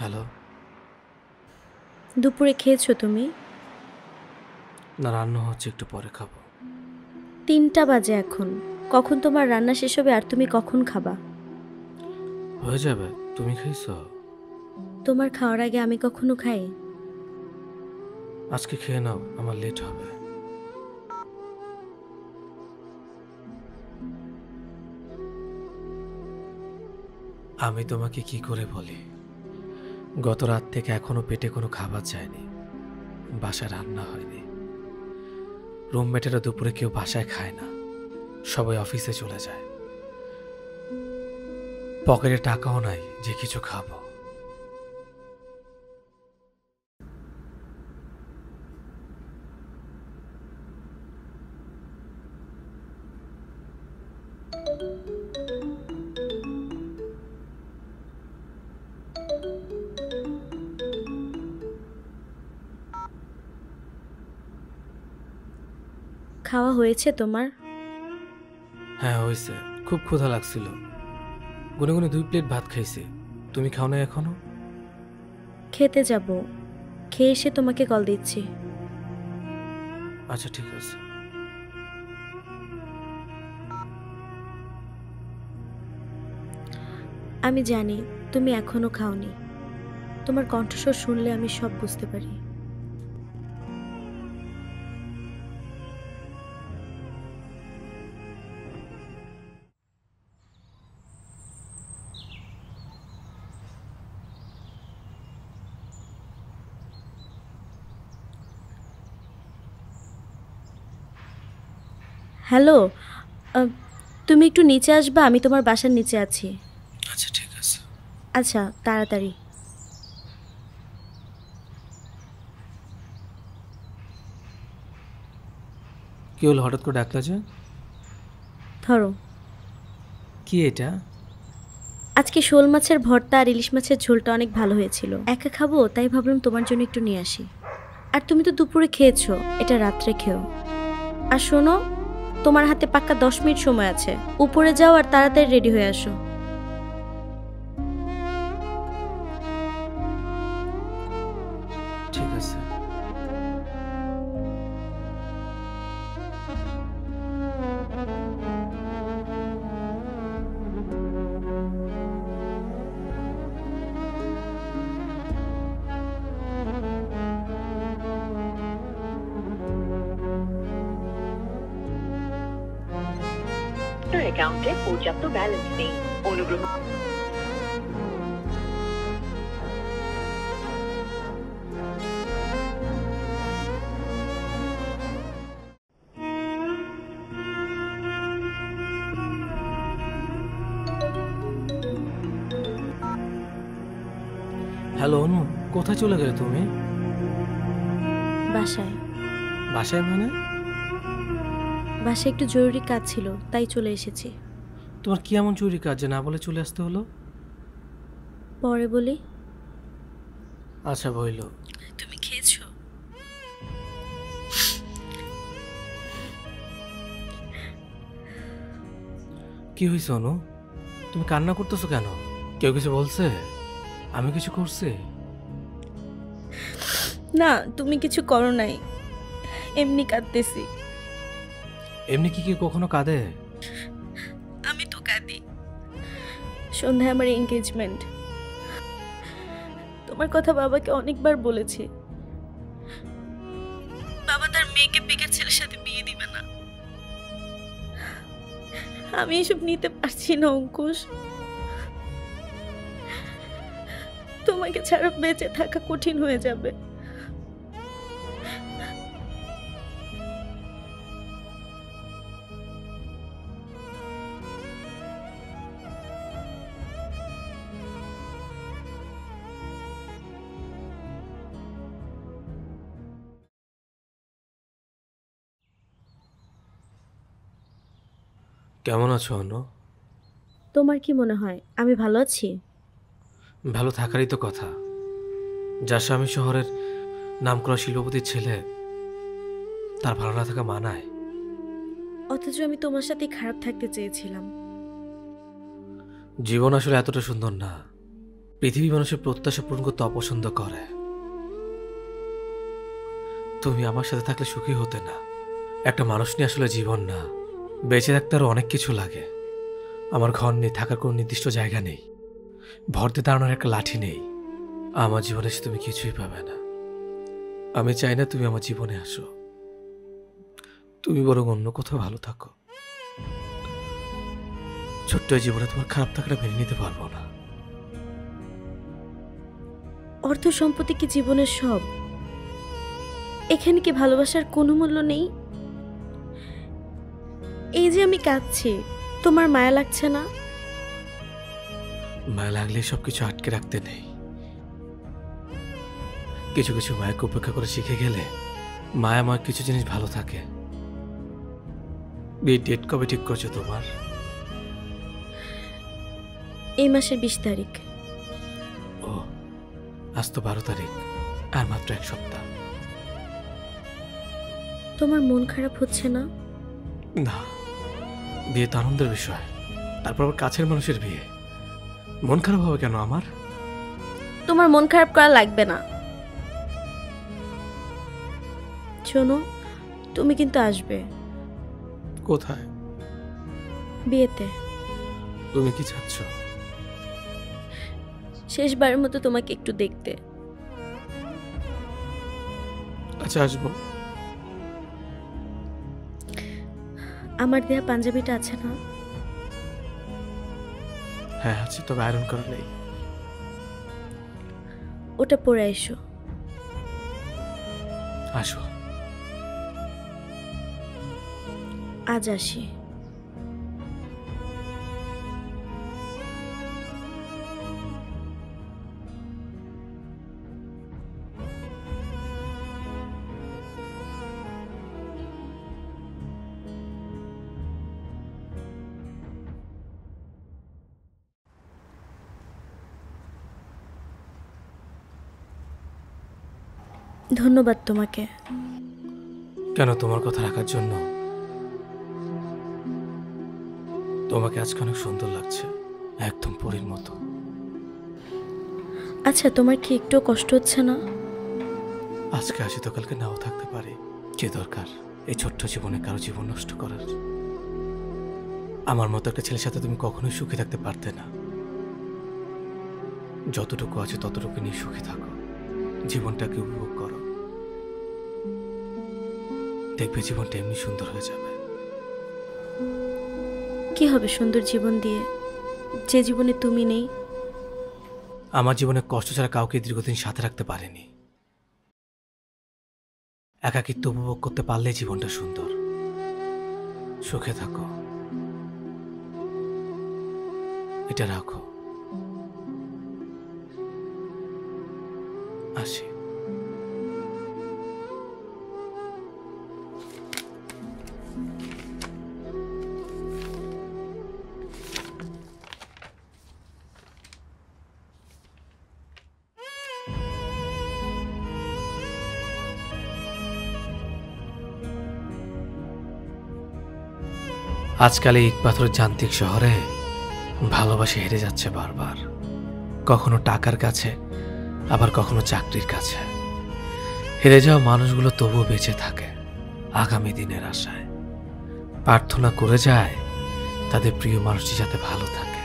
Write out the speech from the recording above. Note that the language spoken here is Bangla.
হ্যালো। দুপুরে খেয়েছো তুমি? না, রান্না হচ্ছে, একটু পরে খাবো। 3টা বাজে এখন। কখন তোমার রান্না শেষ হবে আর তুমি কখন খাবা? হয়ে যাবে। তুমি খাইছো? তোমার খাওয়ার আগে আমি কখনো খাই? আজকে খেয়ে নাও, আমার লেট হবে। আমি তোমাকে কি করে বলি, গত রাত থেকে এখনো পেটে কোনো খাবার যায়নি, বাসায় রান্না হয়নি। রুমমেটেরা দুপুরে কেউ বাসায় খায় না, সবাই অফিসে চলে যায়। পকেটে টাকাও নাই যে কিছু খাবো। খাওয়া হয়েছে তোমার? হ্যাঁ হয়েছে, খুব ক্ষুধা লাগছিল, গুনে গুনে 2 প্লেট ভাত খাইছি। তুমি খাও না এখনো? খেতে যাব, খেয়ে এসে তোমাকে কল দিচ্ছি। আচ্ছা ঠিক আছে। আমি জানি তুমি এখনো খাওনি, তোমার কণ্ঠস্বর শুনলে আমি সব বুঝতে পারি। হ্যালো, তুমি একটু নিচে আসবা? আমি তোমার বাসার নিচে আছি। আচ্ছা ঠিক আছে। আচ্ছা, তাড়াতাড়ি। কি হলো, হঠাৎ করে ডাকলা যে? ধরো, কি এটা? আজকে শোল মাছের ভর্তা আর ইলিশ মাছের ঝোলটা অনেক ভালো হয়েছিল। একা খাবো তাই ভাবলাম তোমার জন্য একটু নিয়ে আসি। আর তুমি তো দুপুরে খেয়েছো, এটা রাত্রে খেও। আর শোনো, তোমার হাতে পাক্কা 10 মিনিট সময় আছে, উপরে যাও আর তাড়াতাড়ি রেডি হয়ে আসো। ঠিক আছে। আপনার অ্যাকাউন্টে পর্যাপ্ত ব্যালেন্স নেই, অনুগ্রহ হ্যালো অনু, কোথায় চলে গেলে তুমি? বাসায়। বাসায় মানে? বাসায় একটু জরুরি কাজ ছিল তাই চলে এসেছি। তোমার কি এমন চুরি কাজ যে না বলে চলে আসতে হলো? পরে বলি। আচ্ছা বইল। তুমি খেয়েছো? কি হয়েছে অনু, তুমি কান্না করতেছো কেন? কেউ কিছু বলছে? আমি কিছু করছি? না, তুমি কিছু করো নাই, এমনি কাঁদতেছি। এমনি কি কখনো কাঁদে? আমি তো কাঁদি। সন্ধ্যায় আমার এনগেজমেন্ট। তোমার কথা বাবাকে অনেকবার বলেছি, বাবা তার মেয়েকে বেকার ছেলের সাথে বিয়ে দিবে না। আমি এসব নিতে পারছি না অঙ্কুশ, তোমাকে ছাড়া বেঁচে থাকা কঠিন হয়ে যাবে। কেমন আছো অনু? তোমার কি মনে হয় আমি ভালো আছি? ভালো থাকারই তো কথা। যার স্বামী শহরের নামকরা শিল্পপতির ছেলে, তার ভালো না থাকা মানায়? অথচ আমি তোমার সাথে খারাপ থাকতে চেয়েছিলাম। জীবন আসলে এতটা সুন্দর না। পৃথিবী মানুষের প্রত্যাশা পূরণ করতে অপছন্দ করে। তুমি আমার সাথে থাকলে সুখী হতে না। একটা মানুষ নিয়ে আসলে জীবন না, বেঁচে থাকতে আরো অনেক কিছু লাগে। আমার ঘর নেই, থাকার কোনো নির্দিষ্ট জায়গা নেই, ভরতে দাঁড়ানোর একটা লাঠি নেই। আমার জীবনে এসে তুমি কিছুই পাবে না। আমি চাই না তুমি আমার জীবনে আসো। তুমি বরং অন্য কোথাও ভালো থাকো। ছোট্ট এই জীবনে তোমার খারাপ থাকাটা মেনে নিতে পারবো না। অর্থ সম্পত্তি কি জীবনের সব? এখানে কি ভালোবাসার কোনো মূল্য নেই? এই যে আমি কাঁদছি, তোমার মায়া লাগছে না? মায়া লাগলে সবকিছু আটকে রাখতে নেই। কিছু কিছু মায়াকে উপেক্ষা করে শিখে গেলে মায়াময় কিছু জিনিস ভালো থাকে। বিয়ের ডেট কবে ঠিক করছো তোমার? এই মাসের 20 তারিখ। ও, আজ তো 12 তারিখ, আর মাত্র 1 সপ্তাহ। তোমার মন খারাপ হচ্ছে না? না, বিয়ে তো আনন্দের বিষয়, তারপর আবার কাছের মানুষের বিয়ে। মন খারাপ হবে কেন আমার? তোমার মন খারাপ করা লাগবে না। শোনো, তুমি কিন্তু আসবে কোথায়? বিয়েতে। তুমি কি চাচ্ছ? শেষবারের মতো তোমাকে একটু দেখতে। আচ্ছা, আসবো। আমার দেয়া পাঞ্জাবিটা আছে না? হ্যাঁ আছে, তবে আয়রন করা নেই। ওটা পরে এসো। আসো। আজ আসি। ধন্যবাদ তোমাকে। কেন তোমার কথা রাখার জন্য? তোমাকে আজকে অনেক সুন্দর লাগছে, একদম পরীর মতো। আচ্ছা, তোমার কি একটু কষ্ট হচ্ছে না? আজকে আসি তো কালকে নাও থাকতে পারি। কি দরকার এই ছোট্ট জীবনে কারো জীবন নষ্ট করার? আমার মতো একটা ছেলের সাথে তুমি কখনোই সুখী থাকতে পারতে না। যতটুকু আছে ততটুকু নিয়ে সুখী থাকো, জীবনটাকে উপভোগ করো। দেখবে জীবনটা এমনি সুন্দর হয়ে যাবে। কি হবে সুন্দর জীবন দিয়ে, যে জীবনে তুমি নেই? আমার জীবনে কষ্ট ছাড়া কাউকে দীর্ঘদিন সাথে রাখতে পারেনি। একাকিত্ব উপভোগ করতে পারলে জীবনটা সুন্দর। সুখে থাকো, এটা রাখো। আসি। আজকাল এই ইট পাথরের যান্ত্রিক শহরে ভালোবাসা হেরে যাচ্ছে বারবার, কখনো টাকার কাছে, আবার কখনো চাকরির কাছে। হেরে যাওয়া মানুষগুলো তবুও বেঁচে থাকে আগামী দিনের আশায়। প্রার্থনা করে যায় তাদের প্রিয় মানুষটি যাতে ভালো থাকে।